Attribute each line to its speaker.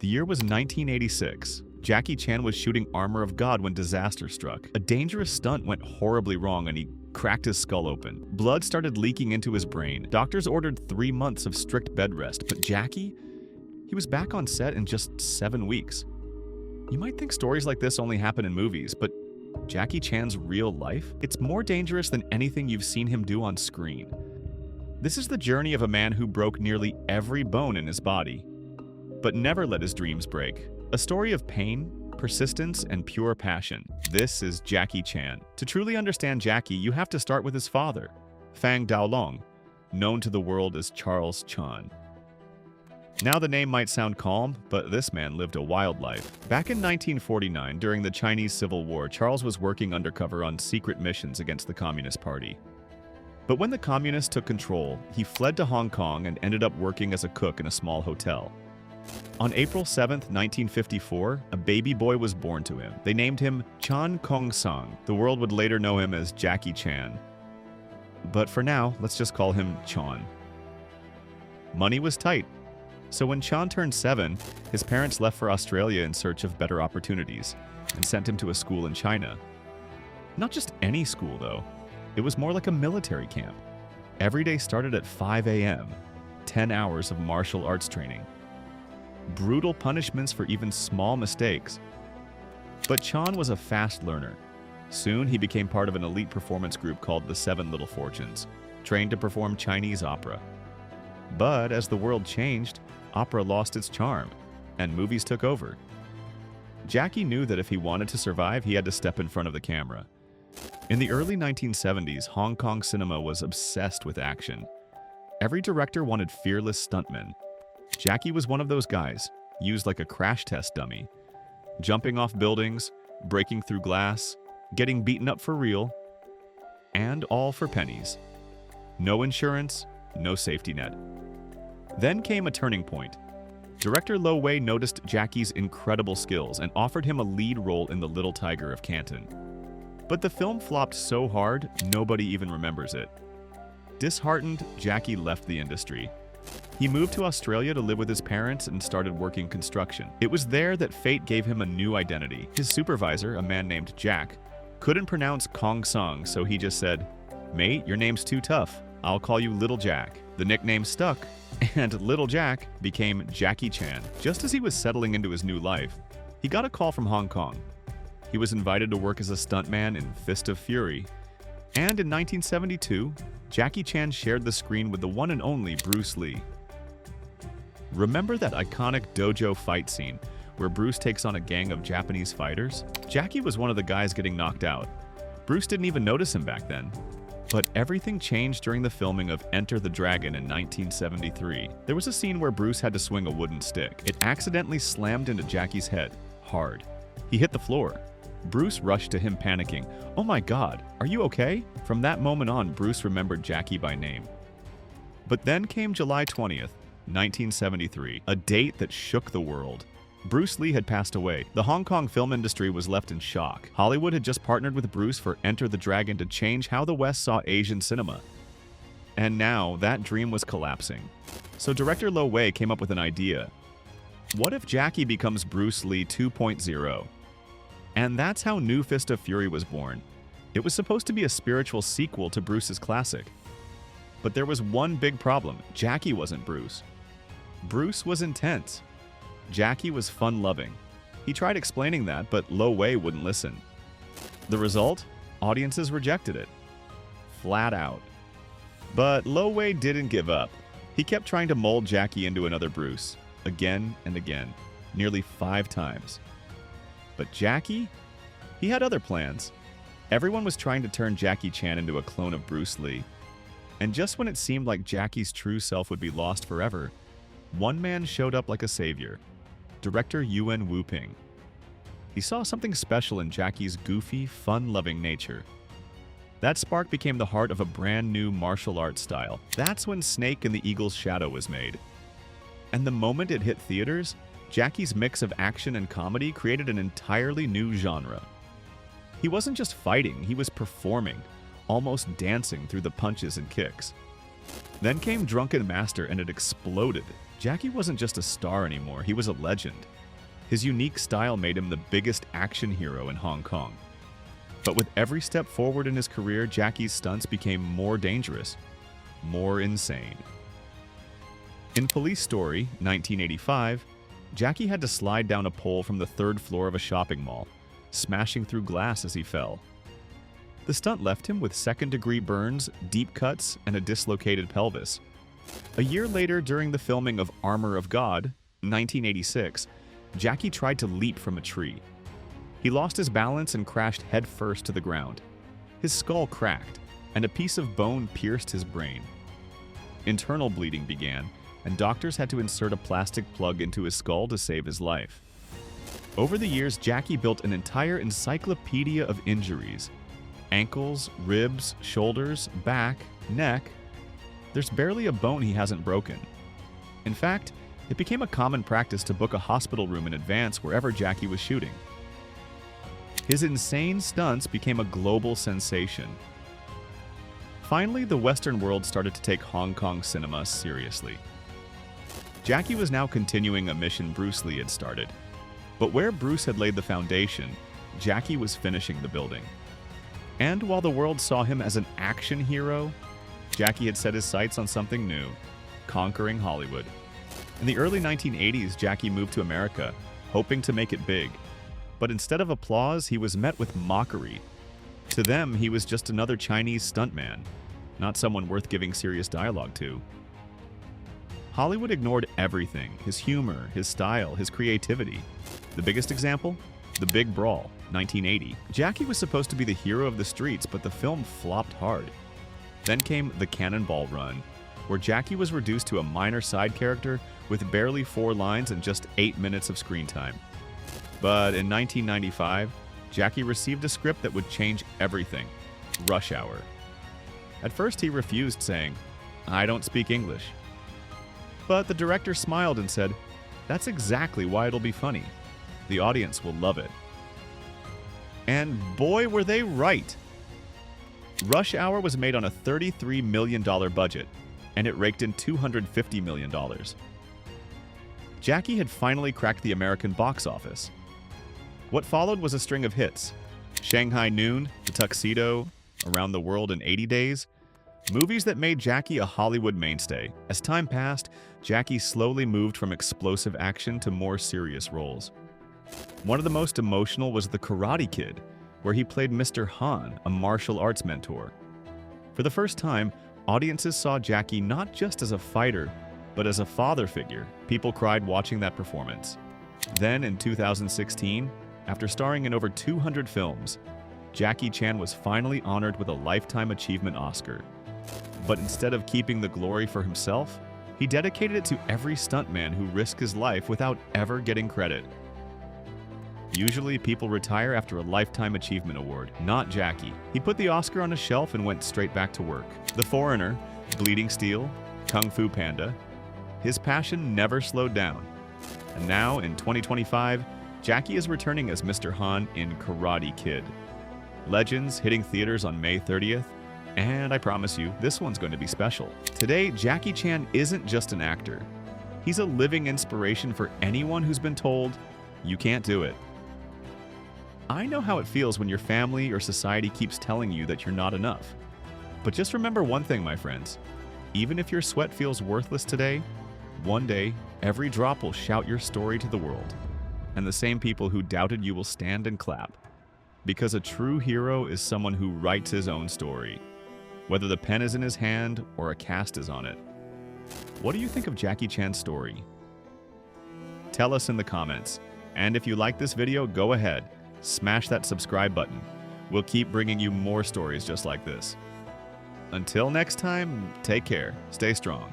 Speaker 1: The year was 1986. Jackie Chan was shooting Armor of God when disaster struck. A dangerous stunt went horribly wrong and he cracked his skull open. Blood started leaking into his brain. Doctors ordered 3 months of strict bed rest, but Jackie, he was back on set in just 7 weeks. You might think stories like this only happen in movies, but Jackie Chan's real life? It's more dangerous than anything you've seen him do on screen. This is the journey of a man who broke nearly every bone in his body, but never let his dreams break. A story of pain, persistence, and pure passion. This is Jackie Chan. To truly understand Jackie, you have to start with his father, Fang Daolong, known to the world as Charles Chan. Now the name might sound calm, but this man lived a wild life. Back in 1949, during the Chinese Civil War, Charles was working undercover on secret missions against the Communist Party. But when the Communists took control, he fled to Hong Kong and ended up working as a cook in a small hotel. On April 7, 1954, a baby boy was born to him. They named him Chan Kong Sang. The world would later know him as Jackie Chan. But for now, let's just call him Chan. Money was tight. So when Chan turned 7, his parents left for Australia in search of better opportunities and sent him to a school in China. Not just any school, though. It was more like a military camp. Every day started at 5 a.m., 10 hours of martial arts training. Brutal punishments for even small mistakes. But Chan was a fast learner. Soon he became part of an elite performance group called the Seven Little Fortunes, trained to perform Chinese opera. But as the world changed, opera lost its charm, and movies took over. Jackie knew that if he wanted to survive, he had to step in front of the camera. In the early 1970s, Hong Kong cinema was obsessed with action. Every director wanted fearless stuntmen. Jackie was one of those guys, used like a crash test dummy. Jumping off buildings, breaking through glass, getting beaten up for real, and all for pennies. No insurance, no safety net. Then came a turning point. Director Lo Wei noticed Jackie's incredible skills and offered him a lead role in The Little Tiger of Canton. But the film flopped so hard, nobody even remembers it. Disheartened, Jackie left the industry. He moved to Australia to live with his parents and started working construction. It was there that fate gave him a new identity. His supervisor, a man named Jack, couldn't pronounce Kong Sung, so he just said, "Mate, your name's too tough. I'll call you Little Jack." The nickname stuck, and Little Jack became Jackie Chan. Just as he was settling into his new life, he got a call from Hong Kong. He was invited to work as a stuntman in Fist of Fury. And in 1972, Jackie Chan shared the screen with the one and only Bruce Lee. Remember that iconic dojo fight scene where Bruce takes on a gang of Japanese fighters? Jackie was one of the guys getting knocked out. Bruce didn't even notice him back then. But everything changed during the filming of Enter the Dragon in 1973. There was a scene where Bruce had to swing a wooden stick. It accidentally slammed into Jackie's head, hard. He hit the floor. Bruce rushed to him panicking. "Oh my God, are you okay?" From that moment on, Bruce remembered Jackie by name. But then came July 20th, 1973, a date that shook the world. Bruce Lee had passed away. The Hong Kong film industry was left in shock. Hollywood had just partnered with Bruce for Enter the Dragon to change how the West saw Asian cinema. And now, that dream was collapsing. So director Lo Wei came up with an idea. What if Jackie becomes Bruce Lee 2.0? And that's how New Fist of Fury was born. It was supposed to be a spiritual sequel to Bruce's classic. But there was one big problem. Jackie wasn't Bruce. Bruce was intense. Jackie was fun-loving. He tried explaining that, but Lo Wei wouldn't listen. The result? Audiences rejected it. Flat out. But Lo Wei didn't give up. He kept trying to mold Jackie into another Bruce, again and again, nearly 5 times. But Jackie? He had other plans. Everyone was trying to turn Jackie Chan into a clone of Bruce Lee. And just when it seemed like Jackie's true self would be lost forever, one man showed up like a savior. Director Yuen Wu-ping. He saw something special in Jackie's goofy, fun-loving nature. That spark became the heart of a brand new martial arts style. That's when Snake and the Eagle's Shadow was made. And the moment it hit theaters, Jackie's mix of action and comedy created an entirely new genre. He wasn't just fighting, he was performing, almost dancing through the punches and kicks. Then came Drunken Master and it exploded. Jackie wasn't just a star anymore, he was a legend. His unique style made him the biggest action hero in Hong Kong. But with every step forward in his career, Jackie's stunts became more dangerous, more insane. In Police Story, 1985, Jackie had to slide down a pole from the third floor of a shopping mall, smashing through glass as he fell. The stunt left him with second-degree burns, deep cuts, and a dislocated pelvis. A year later, during the filming of Armor of God, 1986, Jackie tried to leap from a tree. He lost his balance and crashed headfirst to the ground. His skull cracked, and a piece of bone pierced his brain. Internal bleeding began, and doctors had to insert a plastic plug into his skull to save his life. Over the years, Jackie built an entire encyclopedia of injuries. Ankles, ribs, shoulders, back, neck. There's barely a bone he hasn't broken. In fact, it became a common practice to book a hospital room in advance wherever Jackie was shooting. His insane stunts became a global sensation. Finally, the Western world started to take Hong Kong cinema seriously. Jackie was now continuing a mission Bruce Lee had started. But where Bruce had laid the foundation, Jackie was finishing the building. And while the world saw him as an action hero, Jackie had set his sights on something new, conquering Hollywood. In the early 1980s, Jackie moved to America, hoping to make it big. But instead of applause, he was met with mockery. To them, he was just another Chinese stuntman, not someone worth giving serious dialogue to. Hollywood ignored everything: his humor, his style, his creativity. The biggest example? The Big Brawl, 1980. Jackie was supposed to be the hero of the streets, but the film flopped hard. Then came the Cannonball Run, where Jackie was reduced to a minor side character with barely 4 lines and just 8 minutes of screen time. But in 1995, Jackie received a script that would change everything: Rush Hour. At first he refused, saying, "I don't speak English." But the director smiled and said, "That's exactly why it'll be funny. The audience will love it." And boy, were they right! Rush Hour was made on a $33 million budget, and it raked in $250 million. Jackie had finally cracked the American box office. What followed was a string of hits: Shanghai Noon, The Tuxedo, Around the World in 80 Days, movies that made Jackie a Hollywood mainstay. As time passed, Jackie slowly moved from explosive action to more serious roles. One of the most emotional was The Karate Kid, where he played Mr. Han, a martial arts mentor. For the first time, audiences saw Jackie not just as a fighter, but as a father figure. People cried watching that performance. Then, in 2016, after starring in over 200 films, Jackie Chan was finally honored with a Lifetime Achievement Oscar. But instead of keeping the glory for himself, he dedicated it to every stuntman who risked his life without ever getting credit. Usually, people retire after a Lifetime Achievement Award. Not Jackie. He put the Oscar on a shelf and went straight back to work. The Foreigner, Bleeding Steel, Kung Fu Panda. His passion never slowed down. And now, in 2025, Jackie is returning as Mr. Han in Karate Kid. Legends hitting theaters on May 30th, and I promise you, this one's going to be special. Today, Jackie Chan isn't just an actor. He's a living inspiration for anyone who's been told, "You can't do it." I know how it feels when your family or society keeps telling you that you're not enough. But just remember one thing, my friends. Even if your sweat feels worthless today, one day, every drop will shout your story to the world. And the same people who doubted you will stand and clap. Because a true hero is someone who writes his own story, whether the pen is in his hand or a cast is on it. What do you think of Jackie Chan's story? Tell us in the comments. And if you like this video, go ahead, smash that subscribe button. We'll keep bringing you more stories just like this. Until next time, take care, stay strong.